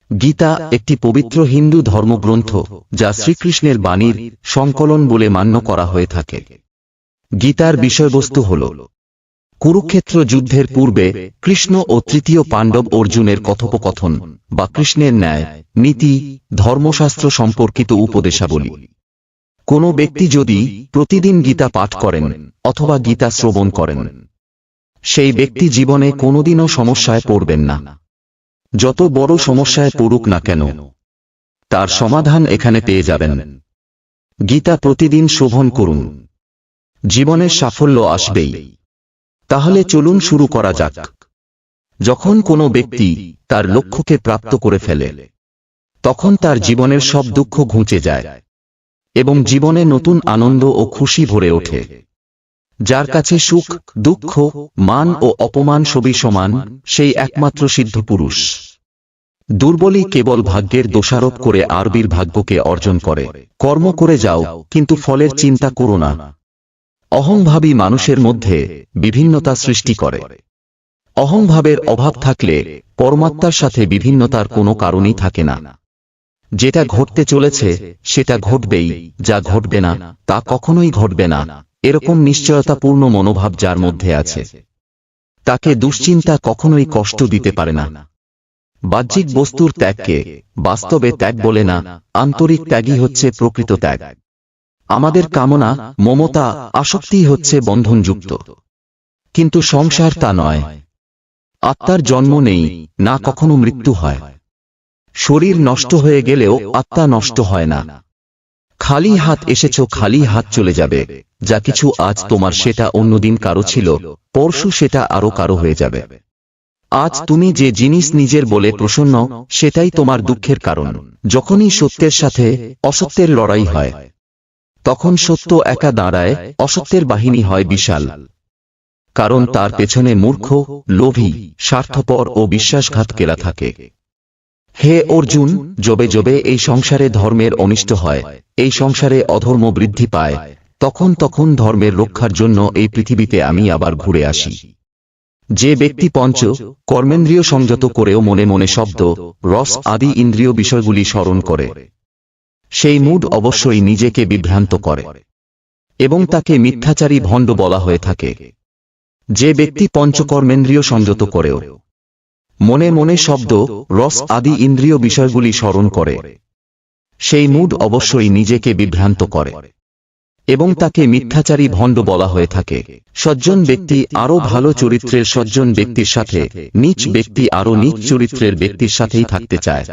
গীতা একটি পবিত্র হিন্দু ধর্মগ্রন্থ যা শ্রীকৃষ্ণের বাণীর সংকলন বলে মান্য করা হয়ে থাকে। গীতার বিষয়বস্তু হল কুরুক্ষেত্র যুদ্ধের পূর্বে কৃষ্ণ ও তৃতীয় পাণ্ডব অর্জুনের কথোপকথন বা কৃষ্ণের ন্যায়, নীতি, ধর্মশাস্ত্র সম্পর্কিত উপদেশাবলী। কোনো ব্যক্তি যদি প্রতিদিন গীতা পাঠ করেন অথবা গীতা শ্রবণ করেন, সেই ব্যক্তি জীবনে কোনোদিনও সমস্যায় পড়বেন না। যত বড় সমস্যায় পড়ুক না কেন, তার সমাধান এখানে পেয়ে যাবেন। গীতা প্রতিদিন শ্রবণ করুন, জীবনের সাফল্য আসবেই। তাহলে চলুন শুরু করা যাক। যখন কোনো ব্যক্তি তার লক্ষ্যকে প্রাপ্ত করে ফেলে, তখন তার জীবনের সব দুঃখ ঘুচে যায় এবং জীবনে নতুন আনন্দ ও খুশি ভরে ওঠে। যার কাছে সুখ, দুঃখ, মান ও অপমান সবই সমান, সেই একমাত্র সিদ্ধ পুরুষ। দুর্বলই কেবল ভাগ্যের দোষারোপ করে আরবির ভাগ্যকে অর্জন করে। কর্ম করে যাও, কিন্তু ফলের চিন্তা করো না। অহংভাবী মানুষের মধ্যে বিভিন্নতা সৃষ্টি করে। অহংভাবের অভাব থাকলে পরমাত্মার সাথে বিভিন্নতার কোনো কারণই থাকে না। যেটা ঘটতে চলেছে সেটা ঘটবেই, যা ঘটবে না তা কখনোই ঘটবে না, এরকম নিশ্চয়তাপূর্ণ মনোভাব যার মধ্যে আছে, তাকে দুশ্চিন্তা কখনোই কষ্ট দিতে পারে না। বাহ্যিক বস্তুর ত্যাগকে বাস্তবে ত্যাগ বলে না, আন্তরিক ত্যাগই হচ্ছে প্রকৃত ত্যাগ। আমাদের কামনা, মমতা, আসক্তি হচ্ছে বন্ধনযুক্ত, কিন্তু সংসার তা নয়। আত্মার জন্ম নেই, না কখনো মৃত্যু হয়। শরীর নষ্ট হয়ে গেলেও আত্মা নষ্ট হয় না। খালি হাত এসেছো, খালি হাত চলে যাবে। যা কিছু আজ তোমার সেটা অন্যদিন কারো ছিল, পরশু সেটা আরো কারো হয়ে যাবে। আজ তুমি যে জিনিস নিজের বলে প্রসন্ন, সেটাই তোমার দুঃখের কারণ। যখনই সত্যের সাথে অসত্যের লড়াই হয়, তখন সত্য একা দাঁড়ায়, অসত্যের বাহিনী হয় বিশাল। কারণ তার পেছনে মূর্খ, লোভী, স্বার্থপর ও বিশ্বাসঘাতকেরা থাকে। হে অর্জুন, যবে যবে এই সংসারে ধর্মের অনিষ্ট হয়, এই সংসারে অধর্ম বৃদ্ধি পায়, তখন তখন ধর্মের রক্ষার জন্য এই পৃথিবীতে আমি আবার ঘুরে আসি। যে ব্যক্তি পঞ্চ কর্মেন্দ্রিয় সংযত করেও মনে মনে শব্দ, রস আদি ইন্দ্রিয় বিষয়গুলি স্মরণ করে, সেই মুড অবশ্যই নিজেকে বিভ্রান্ত করে এবং তাকে মিথ্যাচারী ভণ্ড বলা হয়ে থাকে। যে ব্যক্তি পঞ্চকর্মেন্দ্রিয় সংযত করেও মনে মনে শব্দ, রস আদি ইন্দ্রিয় বিষয়গুলি স্মরণ করে, সেই মুড অবশ্যই নিজেকে বিভ্রান্ত করে এবং তাকে মিথ্যাচারী ভণ্ড বলা হয়ে থাকে। সজ্জন ব্যক্তি আরো ভালো চরিত্রের সজ্জন ব্যক্তির সাথে, নীচ ব্যক্তি আরো নীচ চরিত্রের ব্যক্তির সাথেই থাকতে চায়।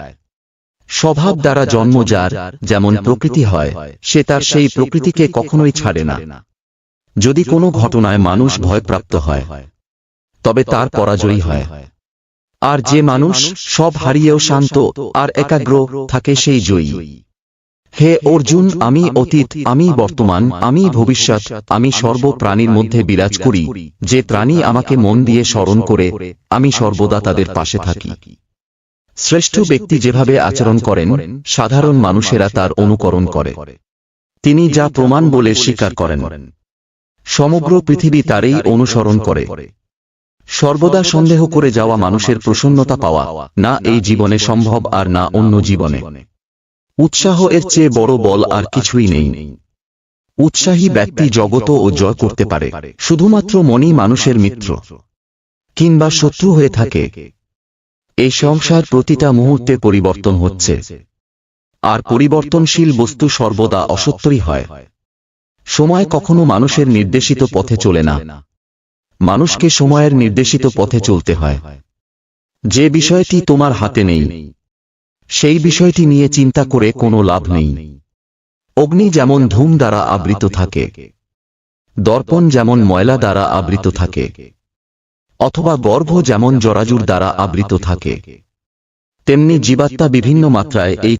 স্বভাব দ্বারা জন্ম যার যেমন প্রকৃতি হয়, সে তার সেই প্রকৃতিকে কখনোই ছাড়ে না। যদি কোনো ঘটনায় মানুষ ভয়প্রাপ্ত হয়, তবে তার পরাজয়ী হয়। আর যে মানুষ সব হারিয়েও শান্ত আর একাগ্র থাকে, সেই জয়ী। হে অর্জুন, আমি অতীত, আমি বর্তমান, আমি ভবিষ্যৎ, আমি সর্ব প্রাণীর মধ্যে বিরাজ করি। যে প্রাণী আমাকে মন দিয়ে স্মরণ করে, আমি সর্বদা তাদের পাশে থাকি। শ্রেষ্ঠ ব্যক্তি যেভাবে আচরণ করেন, সাধারণ মানুষেরা তার অনুকরণ করে। তিনি যা প্রমাণ বলে স্বীকার করেন, সমগ্র পৃথিবী তারই অনুসরণ করে। সর্বদা সন্দেহ করে যাওয়া মানুষের প্রসন্নতা পাওয়া না এই জীবনে সম্ভব, আর না অন্য জীবনে। উৎসাহ এর চেয়ে বড় বল আর কিছুই নেই। উৎসাহী ব্যক্তি জগত ও জয় করতে পারে। শুধুমাত্র মনই মানুষের মিত্র কিংবা শত্রু হয়ে থাকে। এই সংসার প্রতিটা মুহূর্তে পরিবর্তন হচ্ছে, আর পরিবর্তনশীল বস্তু সর্বদা অসত্যই হয়। সময় কখনো মানুষের নির্দেশিত পথে চলে না, মানুষকে সময়ের নির্দেশিত পথে চলতে হয়। যে বিষয়টি তোমার হাতে নেই, সেই বিষয়টি নিয়ে চিন্তা করে কোনো লাভ নেই। অগ্নি যেমন ধূম দ্বারা আবৃত থাকে, দর্পণ যেমন ময়লা দ্বারা আবৃত থাকে, অথবা গর্ভ যেমন জরাজুর দ্বারা আবৃত থাকে, তেমনি জীবাত্মা বিভিন্ন মাত্রায় এই